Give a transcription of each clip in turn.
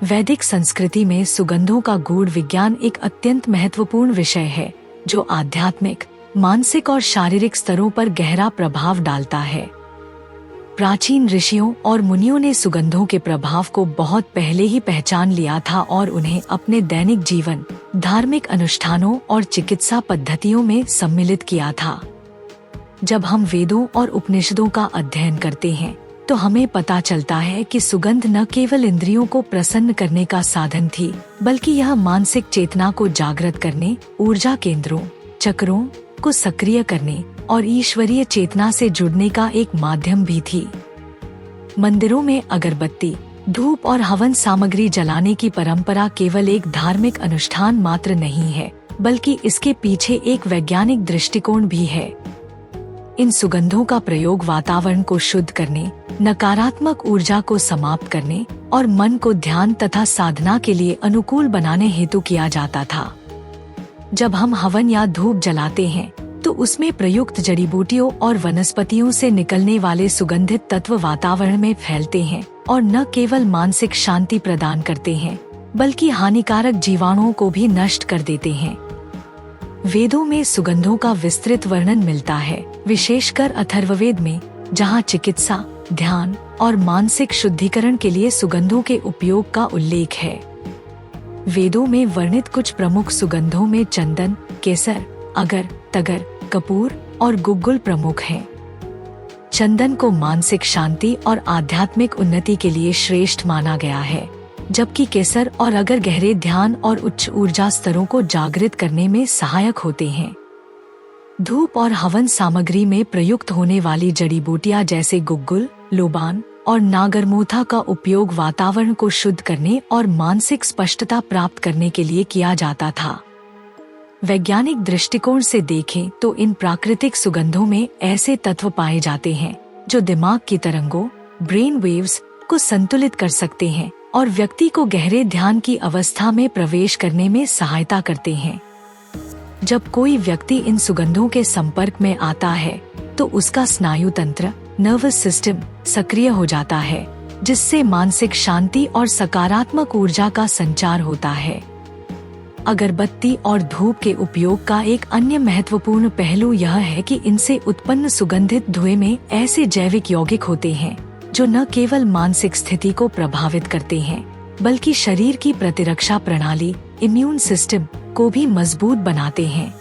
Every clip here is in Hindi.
वैदिक संस्कृति में सुगंधों का गूढ़ विज्ञान एक अत्यंत महत्वपूर्ण विषय है जो आध्यात्मिक, मानसिक और शारीरिक स्तरों पर गहरा प्रभाव डालता है। प्राचीन ऋषियों और मुनियों ने सुगंधों के प्रभाव को बहुत पहले ही पहचान लिया था और उन्हें अपने दैनिक जीवन, धार्मिक अनुष्ठानों और चिकित्सा पद्धतियों में सम्मिलित किया था। जब हम वेदों और उपनिषदों का अध्ययन करते हैं तो हमें पता चलता है कि सुगंध न केवल इंद्रियों को प्रसन्न करने का साधन थी, बल्कि यह मानसिक चेतना को जागृत करने, ऊर्जा केंद्रों, चक्रों को सक्रिय करने और ईश्वरीय चेतना से जुड़ने का एक माध्यम भी थी। मंदिरों में अगरबत्ती, धूप और हवन सामग्री जलाने की परंपरा केवल एक धार्मिक अनुष्ठान मात्र नहीं है, बल्कि इसके पीछे एक वैज्ञानिक दृष्टिकोण भी है। इन सुगंधों का प्रयोग वातावरण को शुद्ध करने, नकारात्मक ऊर्जा को समाप्त करने और मन को ध्यान तथा साधना के लिए अनुकूल बनाने हेतु किया जाता था। जब हम हवन या धूप जलाते हैं तो उसमें प्रयुक्त जड़ी बूटियों और वनस्पतियों से निकलने वाले सुगंधित तत्व वातावरण में फैलते हैं और न केवल मानसिक शांति प्रदान करते हैं, बल्कि हानिकारक जीवाणुओं को भी नष्ट कर देते हैं। वेदों में सुगंधों का विस्तृत वर्णन मिलता है, विशेषकर अथर्ववेद में, जहाँ चिकित्सा, ध्यान और मानसिक शुद्धिकरण के लिए सुगंधों के उपयोग का उल्लेख है। वेदों में वर्णित कुछ प्रमुख सुगंधों में चंदन, केसर, अगर, तगर, कपूर और गुग्गुल प्रमुख हैं। चंदन को मानसिक शांति और आध्यात्मिक उन्नति के लिए श्रेष्ठ माना गया है, जबकि केसर और अगर गहरे ध्यान और उच्च ऊर्जा स्तरों को जागृत करने में सहायक होते हैं। धूप और हवन सामग्री में प्रयुक्त होने वाली जड़ी बूटियां जैसे गुग्गुल, लोबान और नागरमोथा का उपयोग वातावरण को शुद्ध करने और मानसिक स्पष्टता प्राप्त करने के लिए किया जाता था। वैज्ञानिक दृष्टिकोण से देखें तो इन प्राकृतिक सुगंधों में ऐसे तत्व पाए जाते हैं जो दिमाग की तरंगों, ब्रेन वेव्स को संतुलित कर सकते हैं और व्यक्ति को गहरे ध्यान की अवस्था में प्रवेश करने में सहायता करते हैं। जब कोई व्यक्ति इन सुगंधों के संपर्क में आता है तो उसका स्नायु तंत्र, नर्वस सिस्टम सक्रिय हो जाता है, जिससे मानसिक शांति और सकारात्मक ऊर्जा का संचार होता है। अगरबत्ती और धूप के उपयोग का एक अन्य महत्वपूर्ण पहलू यह है कि इनसे उत्पन्न सुगंधित धुएं में ऐसे जैविक यौगिक होते हैं जो न केवल मानसिक स्थिति को प्रभावित करते हैं, बल्कि शरीर की प्रतिरक्षा प्रणाली, इम्यून सिस्टम को भी मजबूत बनाते हैं।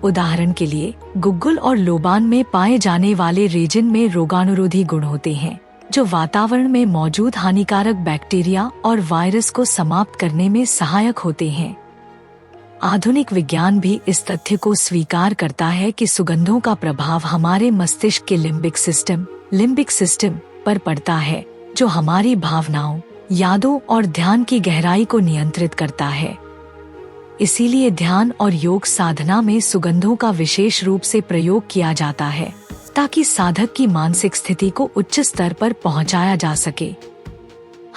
उदाहरण के लिए, गुग्गुल और लोबान में पाए जाने वाले रेजिन में रोगाणुरोधी गुण होते हैं, जो वातावरण में मौजूद हानिकारक बैक्टीरिया और वायरस को समाप्त करने में सहायक होते हैं। आधुनिक विज्ञान भी इस तथ्य को स्वीकार करता है कि सुगंधों का प्रभाव हमारे मस्तिष्क के लिम्बिक सिस्टम पर पड़ता है, जो हमारी भावनाओं, यादों और ध्यान की गहराई को नियंत्रित करता है। इसीलिए ध्यान और योग साधना में सुगंधों का विशेष रूप से प्रयोग किया जाता है, ताकि साधक की मानसिक स्थिति को उच्च स्तर पर पहुंचाया जा सके।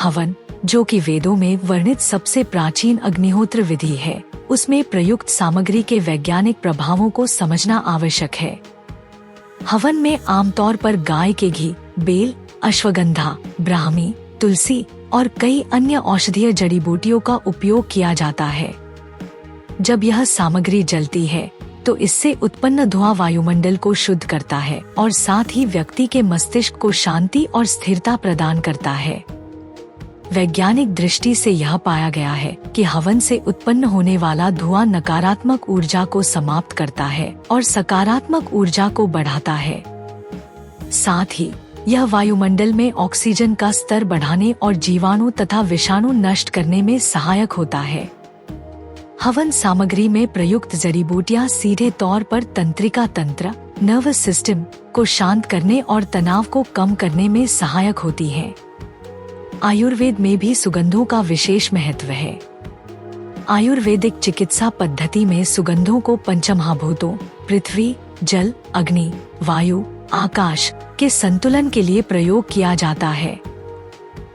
हवन, जो कि वेदों में वर्णित सबसे प्राचीन अग्निहोत्र विधि है, उसमें प्रयुक्त सामग्री के वैज्ञानिक प्रभावों को समझना आवश्यक है। हवन में आमतौर पर गाय के घी, बेल, अश्वगंधा, ब्राह्मी, तुलसी और कई अन्य औषधीय जड़ी बूटियों का उपयोग किया जाता है। जब यह सामग्री जलती है तो इससे उत्पन्न धुआं वायुमंडल को शुद्ध करता है और साथ ही व्यक्ति के मस्तिष्क को शांति और स्थिरता प्रदान करता है। वैज्ञानिक दृष्टि से यह पाया गया है कि हवन से उत्पन्न होने वाला धुआं नकारात्मक ऊर्जा को समाप्त करता है और सकारात्मक ऊर्जा को बढ़ाता है। साथ ही यह वायुमंडल में ऑक्सीजन का स्तर बढ़ाने और जीवाणु तथा विषाणु नष्ट करने में सहायक होता है। हवन सामग्री में प्रयुक्त जड़ी बूटियां सीधे तौर पर तंत्रिका तंत्र, नर्वस सिस्टम को शांत करने और तनाव को कम करने में सहायक होती हैं। आयुर्वेद में भी सुगंधों का विशेष महत्व है। आयुर्वेदिक चिकित्सा पद्धति में सुगंधों को पंचमहाभूतों, पृथ्वी, जल, अग्नि, वायु, आकाश के संतुलन के लिए प्रयोग किया जाता है।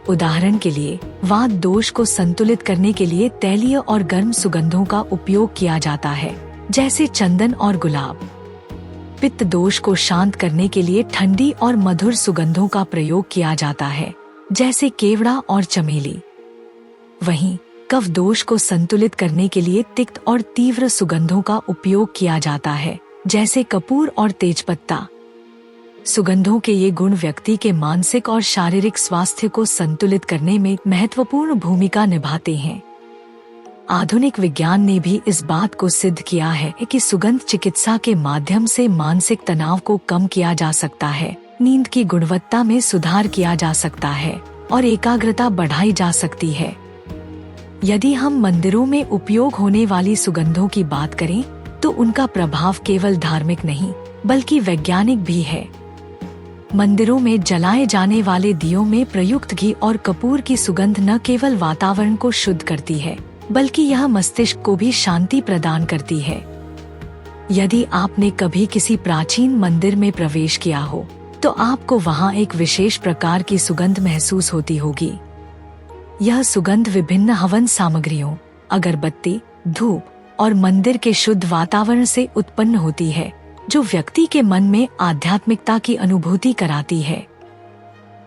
उदाहरण के लिए, वात दोष को संतुलित करने के लिए तैलीय और गर्म सुगंधों का उपयोग किया जाता है, जैसे चंदन और गुलाब। पित्त दोष को शांत करने के लिए ठंडी और मधुर सुगंधों का प्रयोग किया जाता है, जैसे केवड़ा और चमेली। वहीं कफ दोष को संतुलित करने के लिए तिक्त और तीव्र सुगंधों का उपयोग किया जाता है, जैसे कपूर और तेजपत्ता। सुगंधों के ये गुण व्यक्ति के मानसिक और शारीरिक स्वास्थ्य को संतुलित करने में महत्वपूर्ण भूमिका निभाते हैं। आधुनिक विज्ञान ने भी इस बात को सिद्ध किया है कि सुगंध चिकित्सा के माध्यम से मानसिक तनाव को कम किया जा सकता है, नींद की गुणवत्ता में सुधार किया जा सकता है और एकाग्रता बढ़ाई जा सकती है। यदि हम मंदिरों में उपयोग होने वाली सुगंधों की बात करें तो उनका प्रभाव केवल धार्मिक नहीं बल्कि वैज्ञानिक भी है। मंदिरों में जलाए जाने वाले दियों में प्रयुक्त घी और कपूर की सुगंध न केवल वातावरण को शुद्ध करती है बल्कि यह मस्तिष्क को भी शांति प्रदान करती है। यदि आपने कभी किसी प्राचीन मंदिर में प्रवेश किया हो तो आपको वहां एक विशेष प्रकार की सुगंध महसूस होती होगी। यह सुगंध विभिन्न हवन सामग्रियों, अगरबत्ती, धूप और मंदिर के शुद्ध वातावरण से उत्पन्न होती है, जो व्यक्ति के मन में आध्यात्मिकता की अनुभूति कराती है।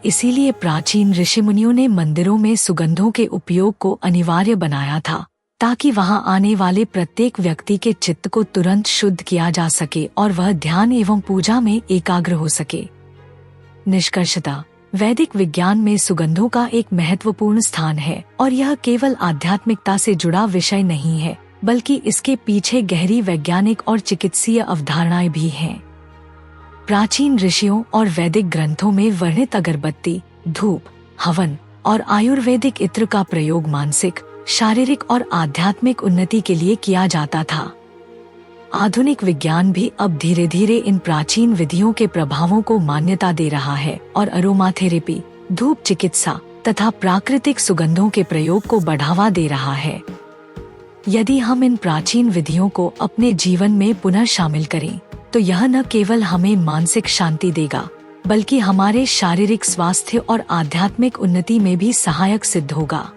इसीलिए प्राचीन ऋषि मुनियों ने मंदिरों में सुगंधों के उपयोग को अनिवार्य बनाया था, ताकि वहां आने वाले प्रत्येक व्यक्ति के चित्त को तुरंत शुद्ध किया जा सके और वह ध्यान एवं पूजा में एकाग्र हो सके। निष्कर्षतः वैदिक विज्ञान में सुगंधों का एक महत्वपूर्ण स्थान है और यह केवल आध्यात्मिकता से जुड़ा विषय नहीं है बल्कि इसके पीछे गहरी वैज्ञानिक और चिकित्सीय अवधारणाएं भी हैं। प्राचीन ऋषियों और वैदिक ग्रंथों में वर्णित अगरबत्ती, धूप, हवन और आयुर्वेदिक इत्र का प्रयोग मानसिक, शारीरिक और आध्यात्मिक उन्नति के लिए किया जाता था। आधुनिक विज्ञान भी अब धीरे धीरे इन प्राचीन विधियों के प्रभावों को मान्यता दे रहा है और अरोमाथेरेपी, धूप चिकित्सा तथा प्राकृतिक सुगंधों के प्रयोग को बढ़ावा दे रहा है। यदि हम इन प्राचीन विधियों को अपने जीवन में पुनः शामिल करें तो यह न केवल हमें मानसिक शांति देगा बल्कि हमारे शारीरिक स्वास्थ्य और आध्यात्मिक उन्नति में भी सहायक सिद्ध होगा।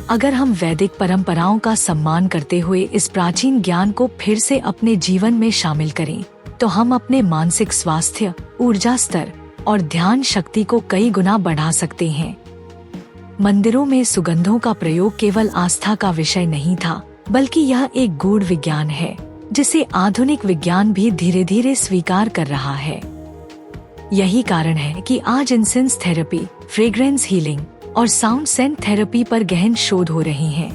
अगर हम वैदिक परंपराओं का सम्मान करते हुए इस प्राचीन ज्ञान को फिर से अपने जीवन में शामिल करें तो हम अपने मानसिक स्वास्थ्य, ऊर्जा स्तर और ध्यान शक्ति को कई गुना बढ़ा सकते हैं। मंदिरों में सुगंधों का प्रयोग केवल आस्था का विषय नहीं था बल्कि यह एक गूढ़ विज्ञान है जिसे आधुनिक विज्ञान भी धीरे धीरे स्वीकार कर रहा है। यही कारण है कि आज इंसेंस थेरेपी, फ्रेग्रेंस हीलिंग और साउंड सेंट थेरेपी पर गहन शोध हो रही हैं।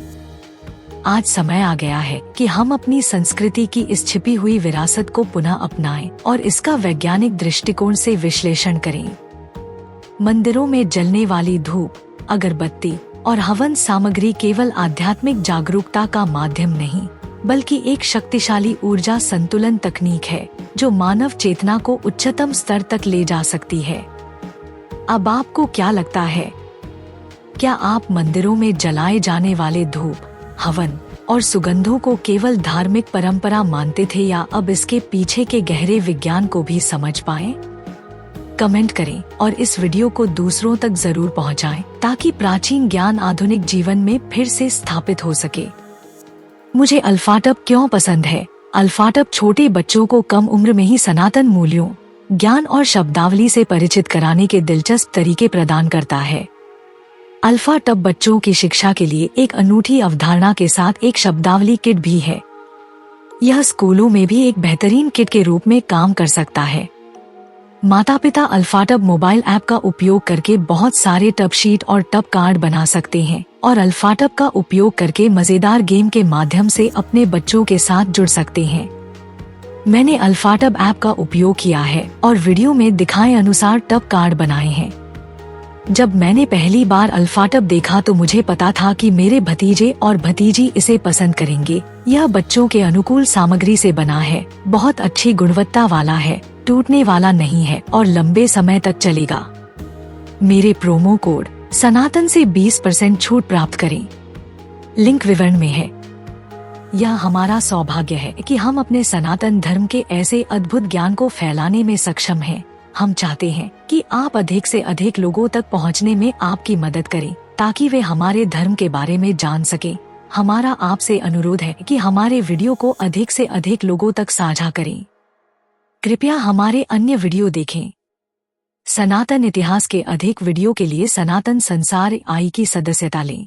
आज समय आ गया है कि हम अपनी संस्कृति की इस छिपी हुई विरासत को पुनः अपनाएं और इसका वैज्ञानिक दृष्टिकोण से विश्लेषण करें। मंदिरों में जलने वाली धूप, अगरबत्ती और हवन सामग्री केवल आध्यात्मिक जागरूकता का माध्यम नहीं बल्कि एक शक्तिशाली ऊर्जा संतुलन तकनीक है जो मानव चेतना को उच्चतम स्तर तक ले जा सकती है। अब आपको क्या लगता है? क्या आप मंदिरों में जलाए जाने वाले धूप, हवन और सुगंधों को केवल धार्मिक परंपरा मानते थे या अब इसके पीछे के गहरे विज्ञान को भी समझ पाएं? कमेंट करें और इस वीडियो को दूसरों तक जरूर पहुंचाएं ताकि प्राचीन ज्ञान आधुनिक जीवन में फिर से स्थापित हो सके। मुझे अल्फाटब क्यों पसंद है? अल्फाटब छोटे बच्चों को कम उम्र में ही सनातन मूल्यों, ज्ञान और शब्दावली से परिचित कराने के दिलचस्प तरीके प्रदान करता है। अल्फाटब बच्चों की शिक्षा के लिए एक अनूठी अवधारणा के साथ एक शब्दावली किट भी है। यह स्कूलों में भी एक बेहतरीन किट के रूप में काम कर सकता है। माता पिता अल्फाटब मोबाइल ऐप का उपयोग करके बहुत सारे टब शीट और टब कार्ड बना सकते हैं और अल्फाटब का उपयोग करके मजेदार गेम के माध्यम से अपने बच्चों के साथ जुड़ सकते हैं। मैंने अल्फाटब ऐप का उपयोग किया है और वीडियो में दिखाए अनुसार टब कार्ड बनाए हैं। जब मैंने पहली बार अल्फाटब देखा तो मुझे पता था कि मेरे भतीजे और भतीजी इसे पसंद करेंगे। यह बच्चों के अनुकूल सामग्री से बना है, बहुत अच्छी गुणवत्ता वाला है, टूटने वाला नहीं है और लंबे समय तक चलेगा। मेरे प्रोमो कोड सनातन से 20% छूट प्राप्त करें। लिंक विवरण में है। यह हमारा सौभाग्य है कि हम अपने सनातन धर्म के ऐसे अद्भुत ज्ञान को फैलाने में सक्षम हैं। हम चाहते हैं कि आप अधिक से अधिक लोगों तक पहुंचने में आपकी मदद करें ताकि वे हमारे धर्म के बारे में जान सकें। हमारा आपसे अनुरोध है कि हमारे वीडियो को अधिक से अधिक लोगों तक साझा करें। कृपया हमारे अन्य वीडियो देखें। सनातन इतिहास के अधिक वीडियो के लिए सनातन संसार आई की सदस्यता लें।